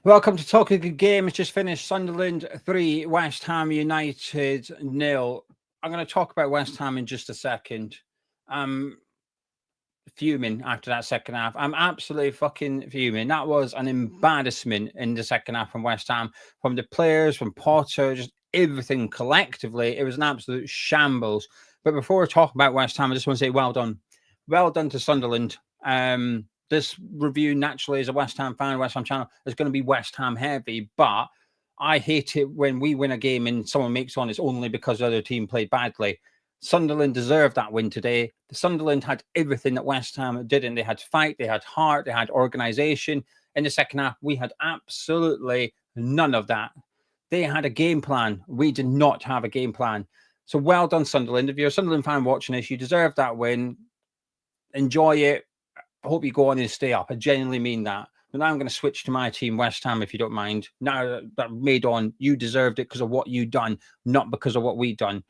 Welcome to Talk a Good Game. It's just finished. Sunderland 3, West Ham United 0. I'm going to talk about West Ham in just a second. I'm fuming after that second half. I'm absolutely fucking fuming. That was an embarrassment in the second half from West Ham, from the players, from Potter, just everything collectively. It was an absolute shambles. But before we talk about West Ham, I just want to say well done. Well done to Sunderland. This review, naturally, as a West Ham fan, West Ham channel, is going to be West Ham heavy, but I hate it when we win a game and someone makes one, it's only because the other team played badly. Sunderland deserved that win today. The Sunderland had everything that West Ham didn't. They had fight, they had heart, they had organisation. In the second half, we had absolutely none of that. They had a game plan. We did not have a game plan. So well done, Sunderland. If you're a Sunderland fan watching this, you deserve that win. Enjoy it. I hope you go on and stay up. I genuinely mean that. But now I'm going to switch to my team, West Ham, if you don't mind. Now that made on, you deserved it because of what you done, not because of what we done.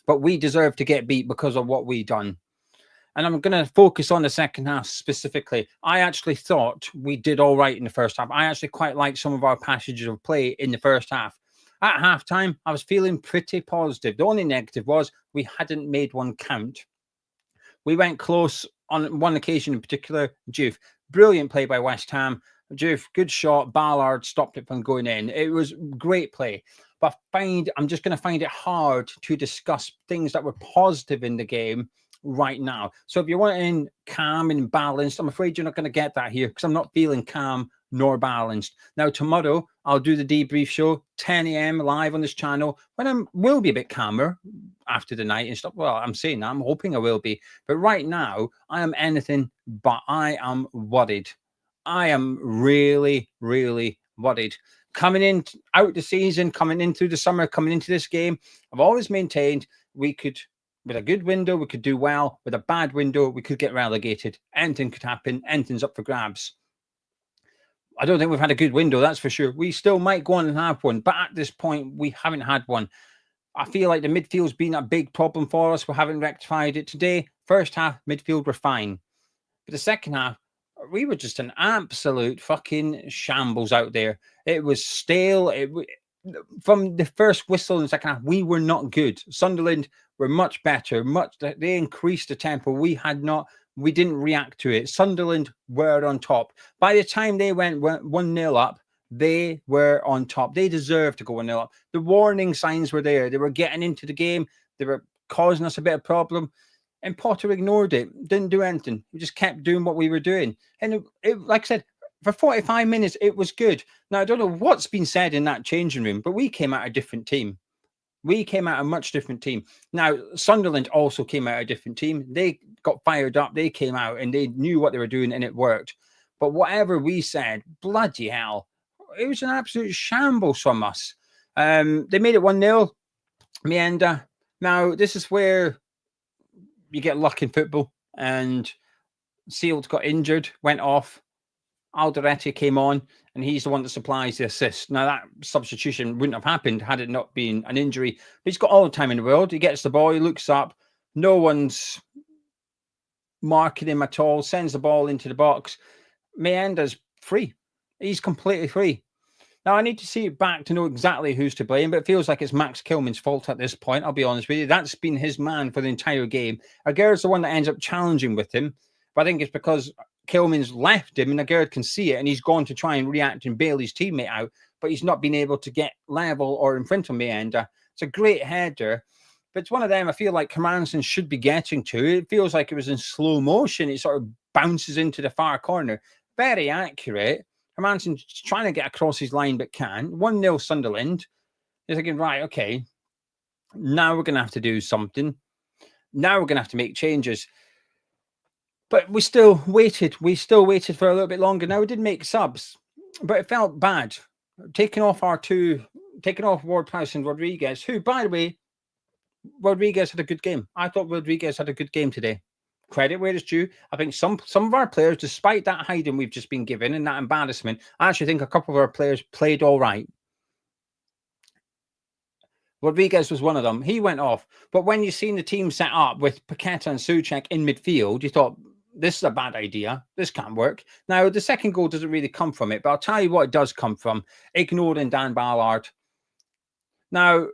But we deserve to get beat because of what we done. And I'm going to focus on the second half specifically. I actually thought we did all right in the first half. I actually quite liked some of our passages of play in the first half. At halftime, I was feeling pretty positive. The only negative was we hadn't made one count. We went close on one occasion in particular. Juve, brilliant play by West Ham. Juve, good shot. Ballard stopped it from going in. It was great play. But I'm just going to find it hard to discuss things that were positive in the game right now. So if you're wanting calm and balanced, I'm afraid you're not going to get that here because I'm not feeling calm nor balanced. Now, tomorrow, I'll do the debrief show, 10 a.m. live on this channel, when I will be a bit calmer after the night and stuff. Well, I'm saying that. I'm hoping I will be. But right now, I am anything but. I am worried. I am really, really worried. Coming in out the season, coming in through the summer, coming into this game, I've always maintained we could, with a good window, we could do well. With a bad window, we could get relegated. Anything could happen. Anything's up for grabs. I don't think we've had a good window, that's for sure. We still might go on and have one, but at this point, we haven't had one. I feel like the midfield's been a big problem for us. We haven't rectified it today. First half, midfield were fine. But the second half, we were just an absolute fucking shambles out there. It was stale. From the first whistle in the second half, we were not good. Sunderland were much better. They increased the tempo. We didn't react to it. Sunderland were on top. By the time they went 1-0 up, they were on top. They deserved to go 1-0 up. The warning signs were there. They were getting into the game. They were causing us a bit of problem. And Potter ignored it. Didn't do anything. We just kept doing what we were doing. And like I said, for 45 minutes, it was good. Now, I don't know what's been said in that changing room, but we came out a different team. We came out a much different team. Now, Sunderland also came out a different team. They got fired up. They came out and they knew what they were doing and it worked. But whatever we said, bloody hell, it was an absolute shambles from us. They made it 1-0. Mayenda. Now, this is where you get luck in football. And Sealed got injured, went off. Alderete came on, and he's the one that supplies the assist. Now, that substitution wouldn't have happened had it not been an injury. But he's got all the time in the world. He gets the ball, he looks up. No one's marking him at all, sends the ball into the box. Mayenda's free. He's completely free. Now, I need to see it back to know exactly who's to blame, but it feels like it's Max Kilman's fault at this point, I'll be honest with you. That's been his man for the entire game. Aguerd's the one that ends up challenging with him, but I think it's because Kilman's left him and Aguerd can see it and he's gone to try and react and bail his teammate out, but he's not been able to get level or in front of Mayenda. It's a great header, but it's one of them I feel like Hermansen should be getting to. It feels like it was in slow motion. It sort of bounces into the far corner. Very accurate. Hermansen's trying to get across his line, but can. 1-0 Sunderland. You're thinking, right, okay, now we're going to have to do something. Now we're going to have to make changes. But we still waited. We still waited for a little bit longer. Now, we did make subs, but it felt bad. Taking off Ward-Prowse and Rodriguez, who, by the way, Rodriguez had a good game. I thought Rodriguez had a good game today. Credit where it's due. I think some of our players, despite that hiding we've just been given and that embarrassment, I actually think a couple of our players played all right. Rodriguez was one of them. He went off. But when you've seen the team set up with Paqueta and Souček in midfield, you thought, this is a bad idea. This can't work. Now, the second goal doesn't really come from it, but I'll tell you what it does come from. Ignoring Dan Ballard. Now,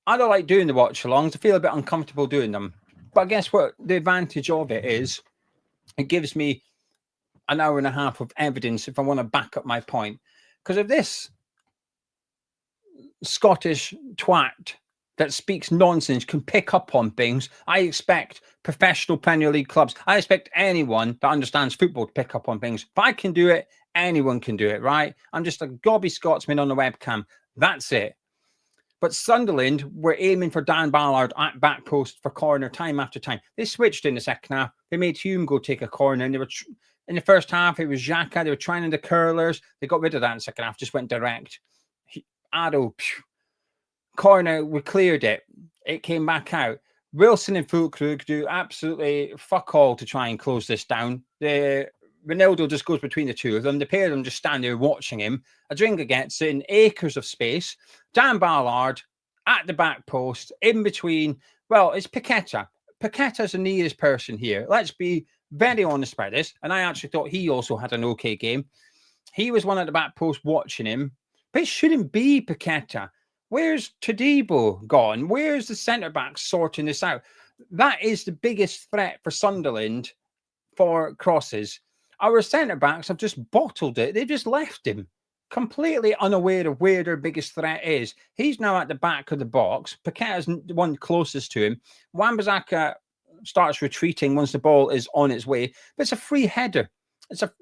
I don't like doing the watch-alongs. I feel a bit uncomfortable doing them. But guess what? The advantage of it is it gives me an hour and a half of evidence if I want to back up my point. Because if this Scottish twat that speaks nonsense can pick up on things, I expect professional Premier League clubs, I expect anyone that understands football to pick up on things. If I can do it, anyone can do it, right? I'm just a gobby Scotsman on the webcam. That's it. But Sunderland were aiming for Dan Ballard at back post for corner time after time. They switched in the second half. They made Hume go take a corner, and they were in the first half. It was Xhaka. They were trying the curlers. They got rid of that in the second half. Just went direct. Addo, corner. We cleared it. It came back out. Wilson and Füllkrug do absolutely fuck all to try and close this down. Ronaldo just goes between the two of them. The pair of them just stand there watching him. Adringa gets in acres of space. Dan Ballard at the back post, in between. Well, it's Paqueta. Paqueta's the nearest person here. Let's be very honest about this. And I actually thought he also had an okay game. He was one at the back post watching him. But it shouldn't be Paqueta. Where's Todibo gone? Where's the centre-back sorting this out? That is the biggest threat for Sunderland for crosses. Our centre-backs have just bottled it. They've just left him, completely unaware of where their biggest threat is. He's now at the back of the box. Paqueta's the one closest to him. Wan-Bissaka starts retreating once the ball is on its way. But it's a free header.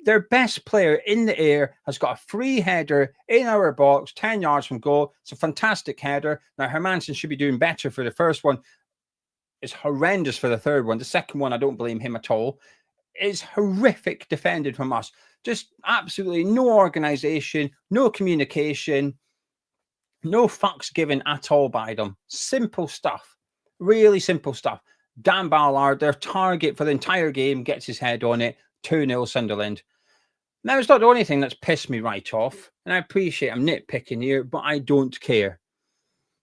Their best player in the air has got a free header in our box, 10 yards from goal. It's a fantastic header. Now, Hermansen should be doing better for the first one. It's horrendous for the third one. The second one, I don't blame him at all. It's horrific defended from us. Just absolutely no organisation, no communication, no fucks given at all by them. Simple stuff. Really simple stuff. Dan Ballard, their target for the entire game, gets his head on it. 2-0 Sunderland. Now, it's not the only thing that's pissed me right off. And I appreciate I'm nitpicking here, but I don't care.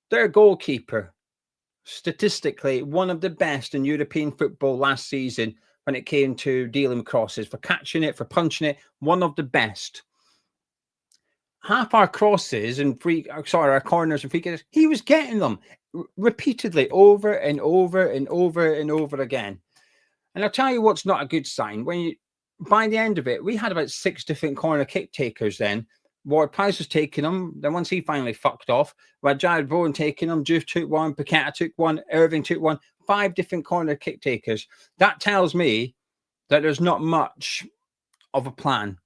Their goalkeeper, statistically, one of the best in European football last season, when it came to dealing with crosses, for catching it, for punching it, one of the best. Half our crosses and our corners and free kicks, he was getting them repeatedly over and over and over and over again. And I'll tell you what's not a good sign. By the end of it, we had about 6 different corner kick takers then. Ward-Prowse was taking them. Then once he finally fucked off, we had Jared Bowen taking them. Juve took one. Paqueta took one. Irving took one. 5 different corner kick takers. That tells me that there's not much of a plan.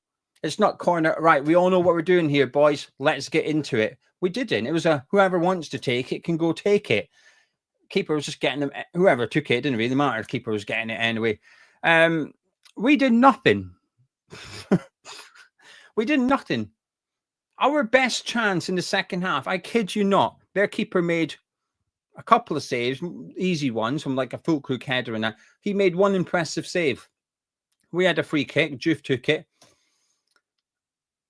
It's not corner. Right, we all know what we're doing here, boys. Let's get into it. We didn't. It was whoever wants to take it can go take it. Keeper was just getting them. Whoever took it, didn't really matter. The keeper was getting it anyway. We did nothing. We did nothing. Our best chance in the second half, I kid you not, their keeper made a couple of saves, easy ones from like a Füllkrug header and that. He made one impressive save. We had a free kick. Juve took it.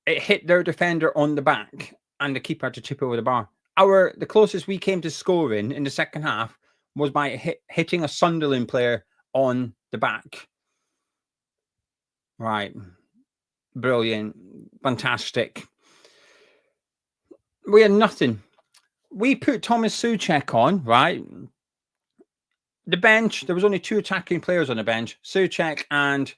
It hit their defender on the back and the keeper had to tip over the bar. The closest we came to scoring in the second half was by hitting a Sunderland player on the back. Right. Brilliant. Fantastic. We had nothing. We put Thomas Souček on, right? The bench, there was only 2 attacking players on the bench. Souček and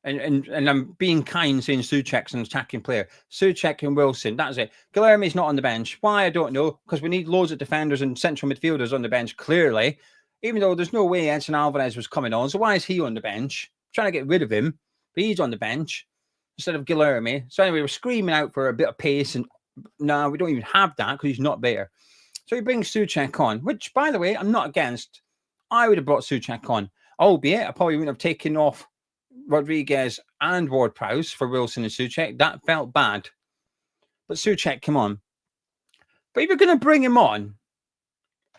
I'm being kind saying Souček's an attacking player. Souček and Wilson, that's it. Guilherme's not on the bench. Why? I don't know. Because we need loads of defenders and central midfielders on the bench, clearly. Even though there's no way Edson Alvarez was coming on. So why is he on the bench? I'm trying to get rid of him. But he's on the bench instead of Guilherme. So anyway, we're screaming out for a bit of pace. And no, we don't even have that because he's not there. So he brings Souček on, which, by the way, I'm not against. I would have brought Souček on. Albeit, I probably wouldn't have taken off Rodriguez and Ward-Prowse for Wilson and Souček. That felt bad. But Souček, come on. But if you're going to bring him on,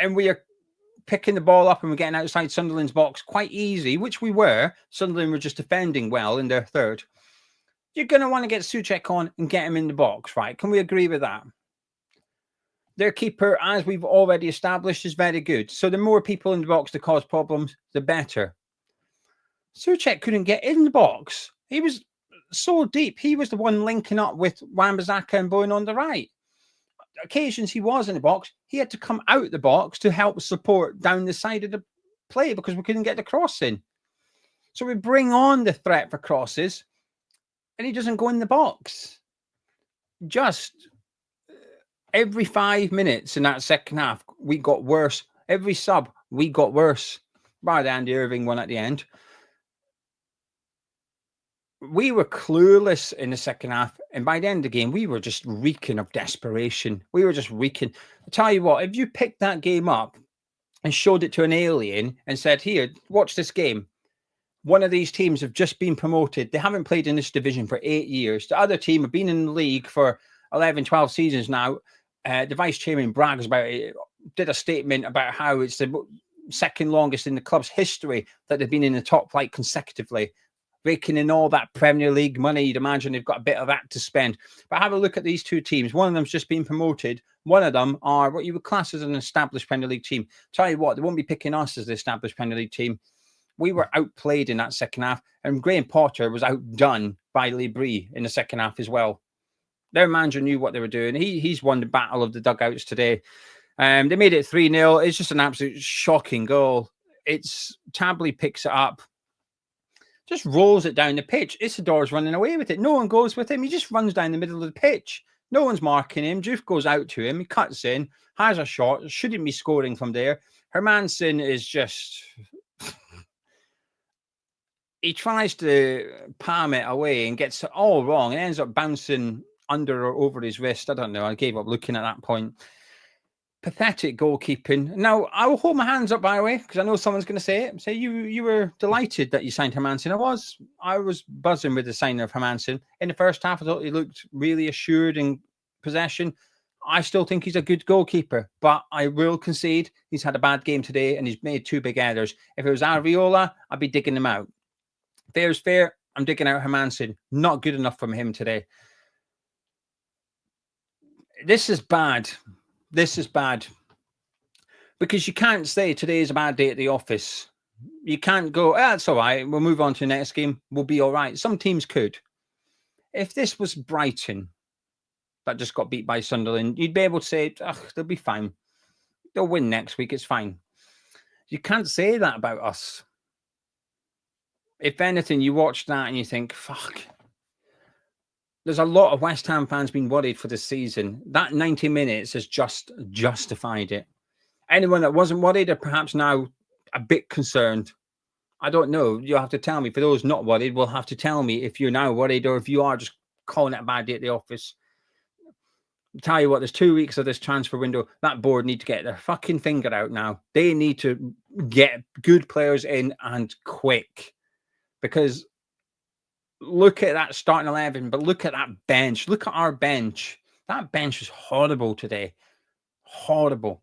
and we are picking the ball up and we're getting outside Sunderland's box quite easy, which we were. Sunderland were just defending well in their third. You're going to want to get Souček on and get him in the box, right? Can we agree with that? Their keeper, as we've already established, is very good. So the more people in the box to cause problems, the better. Souček couldn't get in the box. He was so deep. He was the one linking up with Wan-Bissaka and Bowen on the right. Occasions he was in the box, he had to come out the box to help support down the side of the play because we couldn't get the cross in. So we bring on the threat for crosses and he doesn't go in the box. Just every 5 minutes in that second half, we got worse. Every sub, we got worse. Bar the Andy Irving one at the end. We were clueless in the second half. And by the end of the game, we were just reeking of desperation. We were just reeking. I tell you what, if you picked that game up and showed it to an alien and said, here, watch this game. One of these teams have just been promoted. They haven't played in this division for 8 years. The other team have been in the league for 11, 12 seasons now. The vice chairman brags about it, did a statement about how it's the second longest in the club's history that they've been in the top flight consecutively. Raking in all that Premier League money, you'd imagine they've got a bit of that to spend. But have a look at these two teams. One of them's just been promoted. One of them are what you would class as an established Premier League team. Tell you what, they won't be picking us as the established Premier League team. We were outplayed in that second half, and Graham Potter was outdone by Lee Bree in the second half as well. Their manager knew what they were doing. He's won the battle of the dugouts today. They made it 3-0. It's just an absolute shocking goal. Tabley picks it up. Just rolls it down the pitch. Isidor's running away with it. No one goes with him. He just runs down the middle of the pitch. No one's marking him. Juve goes out to him. He cuts in, has a shot. Shouldn't be scoring from there. Hermansen is just... he tries to palm it away and gets it all wrong. It ends up bouncing under or over his wrist. I don't know. I gave up looking at that point. Pathetic goalkeeping. Now, I will hold my hands up, by the way, because I know someone's going to say it. Say you were delighted that you signed Hermansen. I was buzzing with the signing of Hermansen. In the first half, I thought he looked really assured in possession. I still think he's a good goalkeeper, but I will concede he's had a bad game today and he's made 2 big errors. If it was Ariola, I'd be digging him out. Fair is fair. I'm digging out Hermansen. Not good enough from him today. This is bad. This is bad. Because you can't say today is a bad day at the office. You can't go, that's all right. We'll move on to the next game. We'll be all right. Some teams could. If this was Brighton that just got beat by Sunderland, you'd be able to say, they'll be fine. They'll win next week. It's fine. You can't say that about us. If anything, you watch that and you think, fuck. There's a lot of West Ham fans being worried for this season. That 90 minutes has just justified it. Anyone that wasn't worried are perhaps now a bit concerned. I don't know. You'll have to tell me. For those not worried, will have to tell me if you're now worried or if you are just calling it a bad day at the office. I'll tell you what, there's 2 weeks of this transfer window. That board need to get their fucking finger out now. They need to get good players in and quick. Because look at that starting 11, but look at that bench. Look at our bench. That bench is horrible today. Horrible.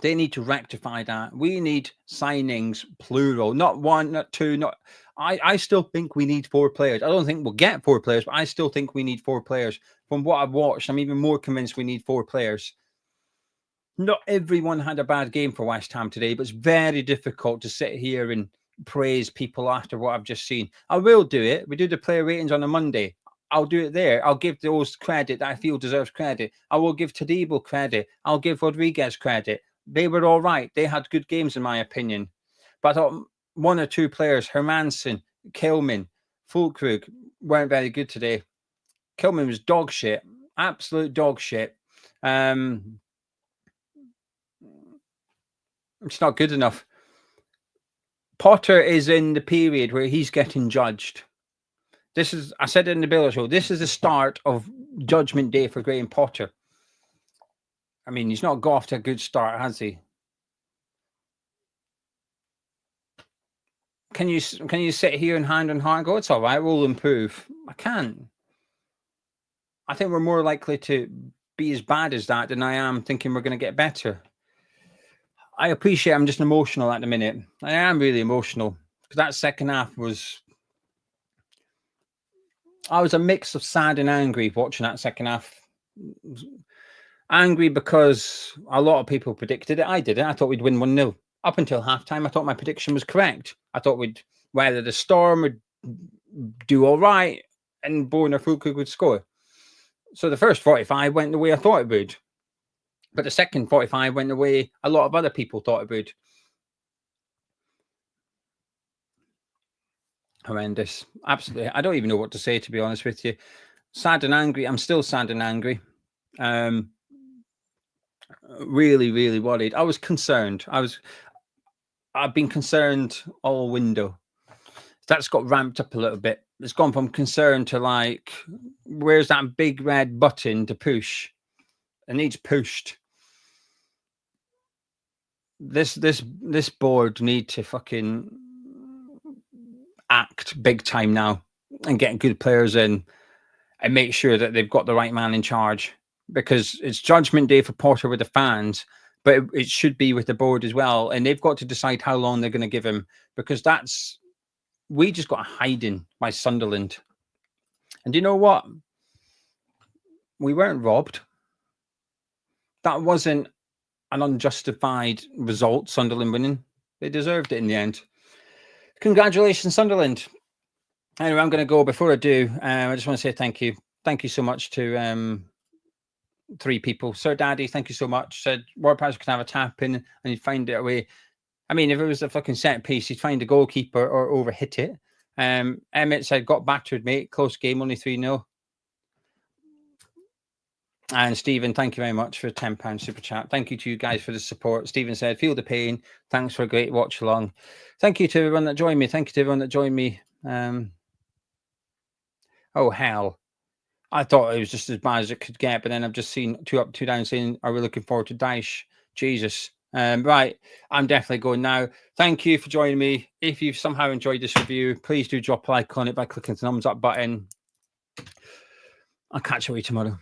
They need to rectify that. We need signings, plural. Not one, not two, not... I still think we need 4 players. I don't think we'll get 4 players, but I still think we need 4 players. From what I've watched, I'm even more convinced we need 4 players. Not everyone had a bad game for West Ham today, but it's very difficult to sit here and praise people after what I've just seen. I will do it. We do the player ratings on a Monday. I'll do it there. I'll give those credit that I feel deserves credit. I will give Tadibo credit. I'll give Rodriguez credit. They were all right. They had good games, in my opinion. But I thought 1 or 2 players, Hermansen, Kilman, Fulkrug, weren't very good today. Kilman was dog shit. Absolute dog shit. It's not good enough. Potter is in the period where he's getting judged. This is, I said it in the Ballard show, this is the start of judgment day for Graham Potter. I mean, he's not got off to a good start, has he? Can you sit here and hand on heart and go, it's all right, we'll improve? I can't. I think we're more likely to be as bad as that than I am thinking we're going to get better. I appreciate I'm just emotional at the minute. I am really emotional because that second half was... I was a mix of sad and angry watching that second half. Angry because a lot of people predicted it. I didn't. I thought we'd win 1-0. Up until halftime, I thought my prediction was correct. I thought we'd whether the Storm would do all right and Borna Fuku would score. So the first 45 went the way I thought it would. But the second 45 went the way a lot of other people thought it would. Horrendous. Absolutely. I don't even know what to say, to be honest with you. Sad and angry. I'm still sad and angry. Really, really worried. I was concerned. I've been concerned all window. That's got ramped up a little bit. It's gone from concern to like, where's that big red button to push? It needs pushed. This board need to fucking act big time now and get good players in and make sure that they've got the right man in charge, because it's judgment day for Potter with the fans, but it should be with the board as well. And they've got to decide how long they're going to give him, because we just got a hiding by Sunderland. And you know what? We weren't robbed. That wasn't an unjustified result, Sunderland winning. They deserved it in the end. Congratulations, Sunderland. Anyway, I'm going to go. Before I do, I just want to say thank you. Thank you so much to 3 people. Sir Daddy, thank you so much. Said WordPress can have a tap in and you'd find it away. I mean, if it was a fucking set piece, you'd find a goalkeeper or overhit it. Emmett said, got battered, mate. Close game, only 3-0. And Stephen, thank you very much for a £10 super chat. Thank you to you guys for the support. Stephen said, feel the pain. Thanks for a great watch along. Thank you to everyone that joined me. Thank you to everyone that joined me. Oh, hell. I thought it was just as bad as it could get, but then I've just seen 2 up, 2 down saying, are we looking forward to Daesh? Jesus. Right. I'm definitely going now. Thank you for joining me. If you've somehow enjoyed this review, please do drop a like on it by clicking the thumbs up button. I'll catch you tomorrow.